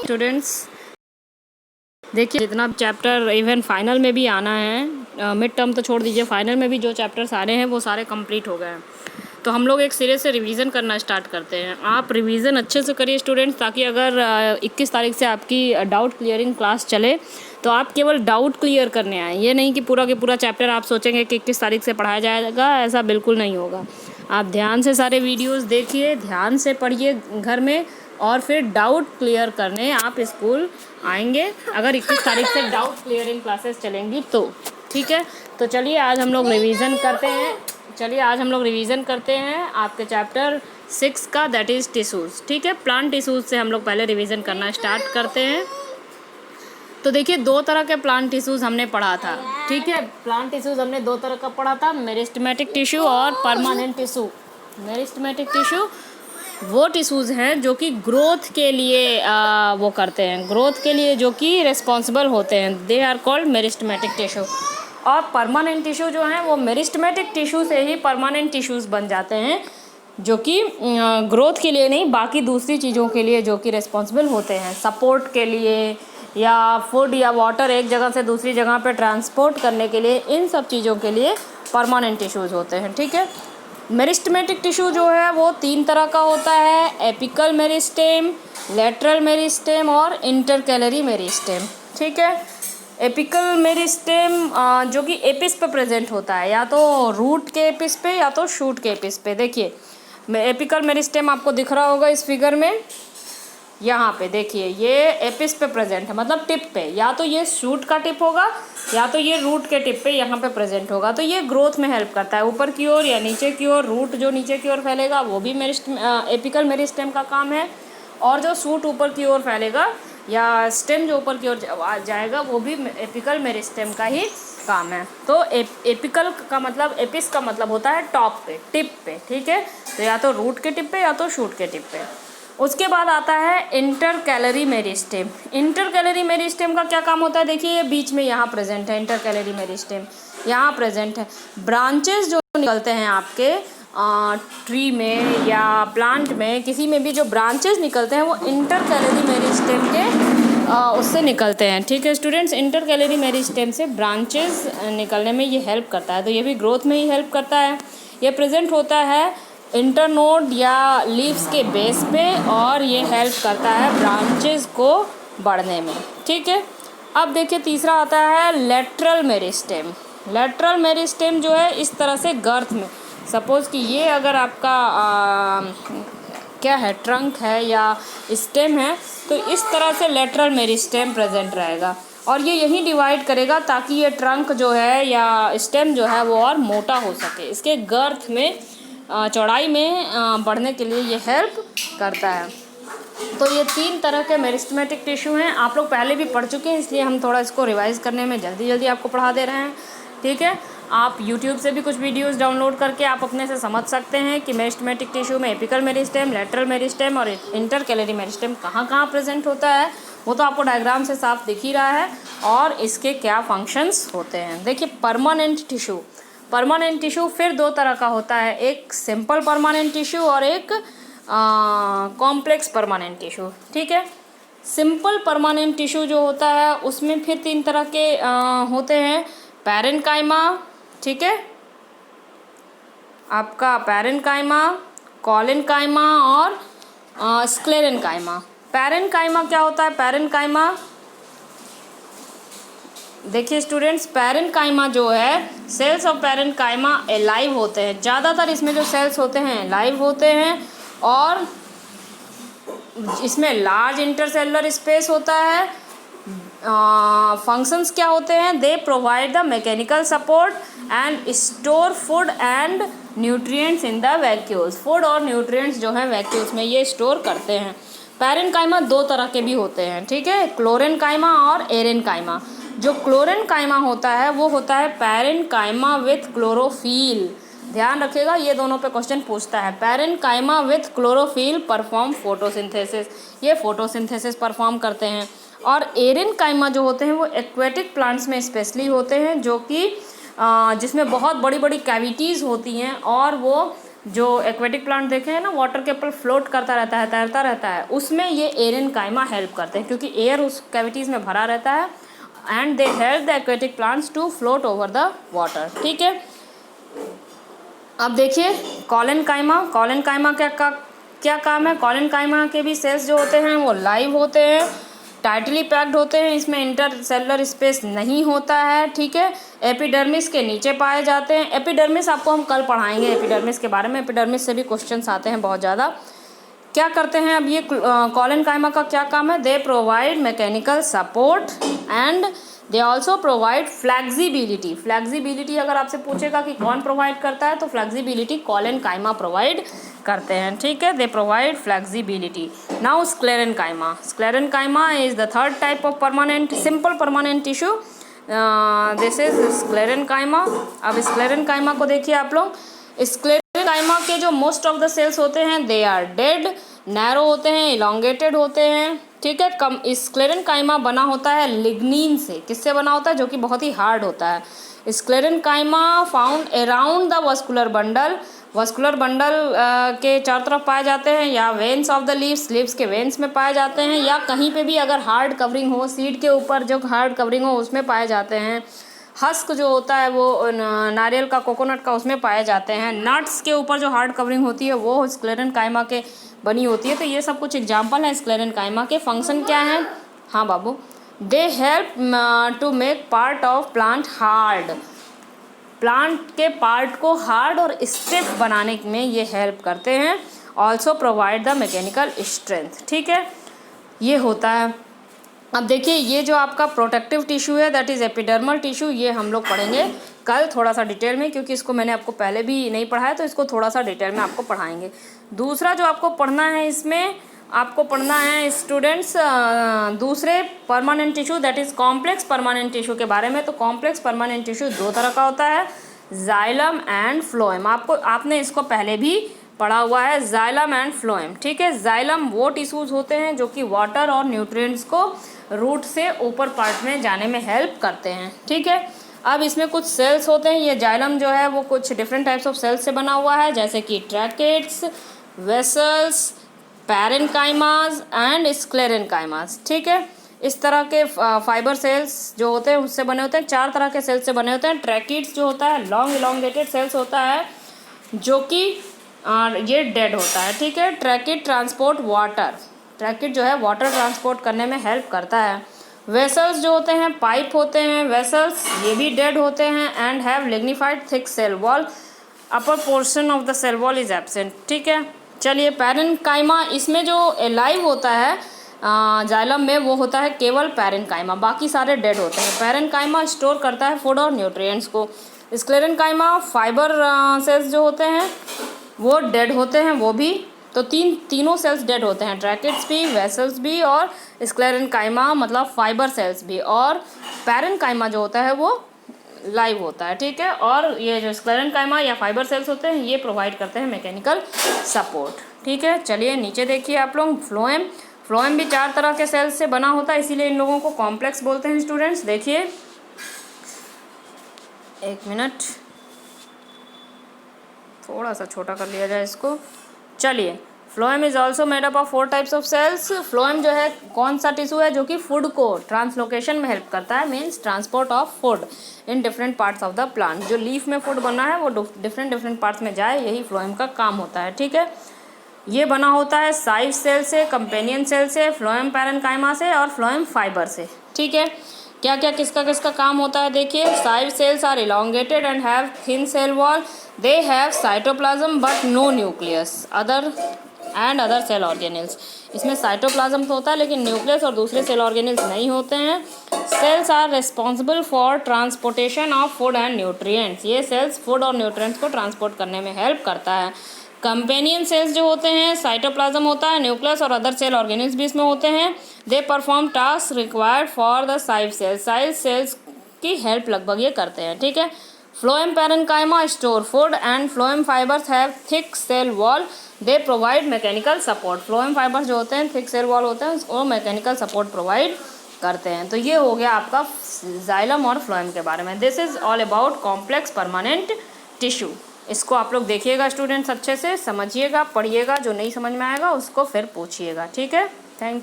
Students देखिए, जितना chapter even final में भी आना है, मिड टर्म तो छोड़ दीजिए, फाइनल में भी जो चैप्टर्स आ रहे हैं वो सारे कंप्लीट हो गए हैं। तो हम लोग एक सिरे से रिवीजन करना स्टार्ट करते हैं। आप रिवीजन अच्छे से करिए स्टूडेंट्स, ताकि अगर 21 तारीख से आपकी डाउट क्लियरिंग क्लास चले तो आप केवल डाउट क्लियर करने आए, ये नहीं कि पूरा के पूरा चैप्टर आप सोचेंगे कि 21 तारीख से पढ़ाया जाएगा। ऐसा बिल्कुल नहीं होगा। आप ध्यान से सारे वीडियोज़ देखिए, ध्यान से पढ़िए घर में, और फिर डाउट क्लियर करने आप स्कूल आएंगे अगर 21 तारीख से डाउट क्लियरिंग क्लासेस चलेंगी तो। ठीक है, तो चलिए आज हम लोग रिवीजन करते हैं आपके चैप्टर 6 का, दैट इज़ टिश्यूज़। ठीक है, प्लांट टिश्यूज़ से हम लोग पहले रिवीजन करना स्टार्ट करते हैं। तो देखिए, 2 तरह के प्लांट टिश्यूज़ हमने पढ़ा था। ठीक है, प्लांट टिश्यूज़ हमने 2 तरह का पढ़ा था, मेरिस्टेमेटिक टिश्यू और परमानेंट टिश्यू। मेरिस्टेमेटिक टिश्यू वो टिश्यूज़ हैं जो कि ग्रोथ के लिए वो करते हैं, ग्रोथ के लिए जो कि रिस्पॉन्सिबल होते हैं, they are called meristematic tissue. और परमानेंट टिश्यू जो हैं वो मेरिस्टेमेटिक टिश्यू से ही परमानेंट टिश्यूज़ बन जाते हैं, जो कि ग्रोथ के लिए नहीं, बाकी दूसरी चीज़ों के लिए जो कि रिस्पॉन्सिबल होते हैं, सपोर्ट के लिए या फूड या वाटर एक जगह से दूसरी जगह पे ट्रांसपोर्ट करने के लिए, इन सब चीज़ों के लिए परमानेंट टिश्यूज़ होते हैं। ठीक है, मेरिस्टेमेटिक टिश्यू जो है वो 3 तरह का होता है, एपिकल मेरिस्टेम, लेटरल मेरिस्टेम और इंटरकैलरी मेरिस्टेम। ठीक है, एपिकल मेरिस्टेम जो कि एपिस पे प्रेजेंट होता है, या तो रूट के एपिस पे या तो शूट के एपिस पे। देखिए, एपिकल मेरिस्टेम आपको दिख रहा होगा इस फिगर में, यहाँ पे देखिए, ये एपिस पे प्रेजेंट है, मतलब टिप पे, या तो ये शूट का टिप होगा या तो ये रूट के टिप पे यहाँ पे प्रेजेंट होगा। तो ये ग्रोथ में हेल्प करता है, ऊपर की ओर या नीचे की ओर। रूट जो नीचे की ओर फैलेगा वो भी एपिकल मेरिस्टेम का काम है, और जो शूट ऊपर की ओर फैलेगा या स्टेम जो ऊपर की ओर जाएगा वो भी एपिकल मेरिस्टेम का ही काम है। तो एपिकल का मतलब, एपिस का मतलब होता है टॉप पे, टिप पे। ठीक है, तो या तो रूट के टिप पे या तो शूट के टिप पे। उसके बाद आता है इंटरकैलरी मेरिस्टेम। इंटरकैलरी मेरिस्टेम का क्या काम होता है? देखिए, ये बीच में यहाँ प्रेजेंट है, इंटरकैलरी मेरिस्टेम यहाँ प्रेजेंट है। ब्रांचेस जो निकलते हैं आपके ट्री में या प्लांट में, किसी में भी जो ब्रांचेस निकलते हैं वो इंटरकैलरी मेरिस्टेम के उससे निकलते हैं। ठीक है स्टूडेंट्स, इंटरकैलरी मेरिस्टेम से ब्रांचेस निकलने में ये हेल्प करता है, तो ये भी ग्रोथ में ही हेल्प करता है। ये प्रेजेंट होता है इंटरनोड या लीव्स के बेस पे, और ये हेल्प करता है ब्रांचेस को बढ़ने में। ठीक है, अब देखिए तीसरा आता है लेटरल मेरिस्टेम। लेटरल मेरिस्टेम जो है इस तरह से गर्थ में, सपोज़ कि ये अगर आपका क्या है, ट्रंक है या स्टेम है, तो इस तरह से लेटरल मेरिस्टेम प्रेजेंट रहेगा, और ये यहीं डिवाइड करेगा ताकि ये ट्रंक जो है या स्टेम जो है वो और मोटा हो सके, इसके गर्थ में, चौड़ाई में बढ़ने के लिए ये हेल्प करता है। तो ये 3 तरह के मेरिस्टेमेटिक टिश्यू हैं, आप लोग पहले भी पढ़ चुके हैं, इसलिए हम थोड़ा इसको रिवाइज़ करने में जल्दी आपको पढ़ा दे रहे हैं। ठीक है, आप YouTube से भी कुछ वीडियोस डाउनलोड करके आप अपने से समझ सकते हैं कि मेरिस्टेमेटिक टिश्यू में एपिकल मेरिस्टेम, लेटरल मेरिस्टेम और इंटरकैलरी मेरिस्टेम कहाँ प्रेजेंट होता है। वो तो आपको डायग्राम से साफ दिख ही रहा है, और इसके क्या फंक्शंस होते हैं। देखिए, परमानेंट टिश्यू फिर 2 तरह का होता है, एक सिंपल परमानेंट टिश्यू और एक कॉम्प्लेक्स परमानेंट टिश्यू। ठीक है, सिंपल परमानेंट टिश्यू जो होता है उसमें फिर 3 तरह के होते हैं, पैरेन्काइमा, ठीक है, आपका पैरेन्काइमा, कॉलेन्काइमा और स्क्लेरेन्काइमा। पैरेन्काइमा क्या होता है? पैरेन्काइमा, देखिए स्टूडेंट्स, पैरेन्काइमा जो है, सेल्स ऑफ पैरेन्काइमा एलाइव होते हैं, ज़्यादातर इसमें जो सेल्स होते हैं एलाइव होते हैं, और इसमें लार्ज इंटरसेलुलर स्पेस होता है। फंक्शंस क्या होते हैं? They provide the mechanical support and store food and nutrients in the vacuoles. Food और न्यूट्रिएंट्स जो हैं वैक्यूल्स में ये स्टोर करते हैं। पैरेन्काइमा 2 तरह के भी होते हैं, ठीक है, क्लोरेन्काइमा और एरेन्काइमा। जो क्लोरेन्काइमा होता है वो होता है पैरेन्काइमा विथ क्लोरोफिल। ध्यान रखिएगा, ये दोनों पे क्वेश्चन पूछता है। Parenchyma with chlorophyll perform photosynthesis, ये फोटोसिंथेसिस परफॉर्म करते हैं। और एरेन्काइमा जो होते हैं वो एक्वेटिक प्लांट्स में स्पेशली होते हैं, जो कि जिसमें बहुत बड़ी बड़ी कैविटीज़ होती हैं, और वो जो एक्वेटिक प्लांट देखे हैं ना, वाटर के ऊपर फ्लोट करता रहता है, तैरता रहता है, उसमें ये एरेनकाइमा हेल्प करते हैं, क्योंकि एयर उस कैविटीज़ में भरा रहता है and they help the aquatic plants to float over the water. ठीक है, अब देखिए कॉलेनकाइमा। कॉलेनकाइमा क्या काम है? कॉलेनकाइमा के भी सेल्स जो होते हैं वो लाइव होते हैं, टाइटली पैक्ड होते हैं, इसमें इंटरसेलुलर स्पेस नहीं होता है। ठीक है, एपिडर्मिस के नीचे पाए जाते हैं। एपिडर्मिस आपको हम कल पढ़ाएंगे, एपिडर्मिस के बारे में। एपिडर्मिस से भी क्वेश्चंस आते हैं बहुत ज़्यादा। क्या करते हैं अब ये कॉलेनकाइमा का क्या काम है? दे provide mechanical support and they also provide flexibility. Flexibility अगर आपसे पूछेगा कि कौन प्रोवाइड करता है, तो फ्लेक्सिबिलिटी कॉलेनकाइमा प्रोवाइड करते हैं। ठीक है, they provide flexibility. Now sclerenchyma. Sclerenchyma is the third type of permanent simple permanent tissue. This is sclerenchyma. अब स्क्लेरेनकाइमा को देखिए आप लोग। स्क्लेरेनकाइमा के जो मोस्ट ऑफ द सेल्स होते हैं दे आर डेड, नैरो होते हैं, इलोंगेटेड होते हैं। ठीक है, कम स्क्लेरेनकाइमा बना होता है लिग्निन से। किससे बना होता है? जो कि बहुत ही हार्ड होता है। Sclerenchyma found around the vascular bundle. Vascular bundle के चारों तरफ पाए जाते हैं, या veins of the leaves, leaves के वेन्स में पाए जाते हैं, या कहीं पे भी अगर हार्ड कवरिंग हो, सीड के ऊपर जो हार्ड कवरिंग हो उसमें पाए जाते हैं। हस्क जो होता है वो नारियल का, कोकोनट का, उसमें पाए जाते हैं। नट्स के ऊपर जो हार्ड कवरिंग होती है वो स्क्लेरेनकाइमा के बनी होती है। तो ये सब कुछ एग्जाम्पल है स्क्लेरेनकाइमा के। फंक्शन क्या है? हाँ बाबू, they help to make part of plant hard. Plant के पार्ट को हार्ड और स्टिफ बनाने में ये हेल्प करते हैं। Also provide the mechanical strength. ठीक है, ये होता है। अब देखिए ये जो आपका प्रोटेक्टिव टिश्यू है दैट इज़ एपिडर्मल टिश्यू, ये हम लोग पढ़ेंगे कल थोड़ा सा डिटेल में, क्योंकि इसको मैंने आपको पहले भी नहीं पढ़ाया, तो इसको थोड़ा सा डिटेल में आपको पढ़ाएंगे। दूसरा जो आपको पढ़ना है, इसमें आपको पढ़ना है स्टूडेंट्स दूसरे permanent tissue that is complex permanent tissue के बारे में। तो कॉम्प्लेक्स परमानेंट टिश्यू दो तरह का होता है, जाइलम एंड फ्लोएम। आपने इसको पहले भी पढ़ा हुआ है, जाइलम एंड फ्लोएम। ठीक है, जाइलम वो टिश्यूज़ होते हैं जो कि वाटर और न्यूट्रिएंट्स को रूट से ऊपर पार्ट में जाने में हेल्प करते हैं। ठीक है, अब इसमें कुछ सेल्स होते हैं। ये जाइलम जो है वो कुछ डिफरेंट टाइप्स ऑफ सेल्स से बना हुआ है, जैसे कि ट्रैकेट्स, वेसल्स, पैरेनकाइमास एंड स्क्लेरेनकाइमास। ठीक है, इस तरह के फाइबर सेल्स जो होते हैं उससे बने होते हैं। 4 तरह के सेल्स से बने होते हैं। ट्रैकिड्स जो होता है लॉन्ग इलोंगेटेड सेल्स होता है, जो कि ये डेड होता है। ठीक है, ट्रैकिड ट्रांसपोर्ट वाटर। ट्रैकिड जो है वाटर ट्रांसपोर्ट करने में हेल्प करता है। वेसल्स जो होते हैं पाइप होते हैं, वेसल्स ये भी डेड होते हैं and have lignified thick cell wall. Upper portion of the cell wall is absent. ठीक है, चलिए पैरेनकाइमा, इसमें जो लाइव होता है जाइलम में वो होता है केवल पैरेनकाइमा, बाकी सारे डेड होते हैं। पैरेनकाइमा स्टोर करता है फूड और न्यूट्रिएंट्स को। स्क्लेरेनकाइमा फाइबर सेल्स जो होते हैं वो डेड होते हैं, वो भी। तो तीनों सेल्स डेड होते हैं, ट्रैकेट्स भी, वेसल्स भी और स्क्लेरेनकाइमा मतलब फाइबर सेल्स भी। और पैरेनकाइमा जो होता है वो लाइव होता है। ठीक है, और ये जो स्क्लेरेनकाइमा या फाइबर सेल्स होते हैं ये प्रोवाइड करते हैं मैकेनिकल सपोर्ट। ठीक है, चलिए नीचे देखिए आप लोग फ्लोएम। फ्लोएम भी 4 तरह के सेल्स से बना होता है, इसीलिए इन लोगों को कॉम्प्लेक्स बोलते हैं स्टूडेंट्स। देखिए एक मिनट, थोड़ा सा छोटा कर लिया जाए इसको। चलिए, phloem is also made up of 4 types of cells. Phloem जो है कौन सा टिश्यू है जो कि फूड को ट्रांसलोकेशन में हेल्प करता है, means transport of food in different parts of the plant. जो लीफ में फूड बना है वो डिफरेंट पार्ट्स में जाए, यही फ्लोएम का काम होता है। ठीक है, ये बना होता है साइव सेल से, कंपेनियन सेल से, फ्लोएम पैरेनकाइमा से और फ्लोएम फाइबर से। ठीक है, क्या क्या किसका किसका काम होता है देखिए। Sieve cells are elongated and have thin cell wall. They have cytoplasm but no nucleus other cell organelles. इसमें साइटोप्लाज्म तो होता है लेकिन न्यूक्लियस और दूसरे सेल ऑर्गेनेल्स नहीं होते हैं। Cells are responsible for transportation of food and nutrients. ये सेल्स फूड और न्यूट्रिएंट्स को ट्रांसपोर्ट करने में हेल्प करता है। कंपेनियन सेल्स जो होते हैं, साइटोप्लाज्म होता है, न्यूक्लियस और अदर सेल ऑर्गेनेल्स भी इसमें होते हैं। They perform task required for the sieve cells. Sieve cells की हेल्प लगभग ये करते हैं। ठीक है, phloem parenchyma store food and phloem fibres have thick cell wall. They provide mechanical support. Phloem fibres जो होते हैं थिक सेल वॉल होते हैं, वो मैकेनिकल सपोर्ट प्रोवाइड करते हैं। तो ये हो गया आपका जाइलम और फ्लोएम के बारे में। This is all about complex permanent tissue. इसको आप लोग देखिएगा स्टूडेंट्स, अच्छे से समझिएगा, पढ़िएगा, जो नहीं समझ में आएगा उसको फिर पूछिएगा। ठीक है, थैंक यू।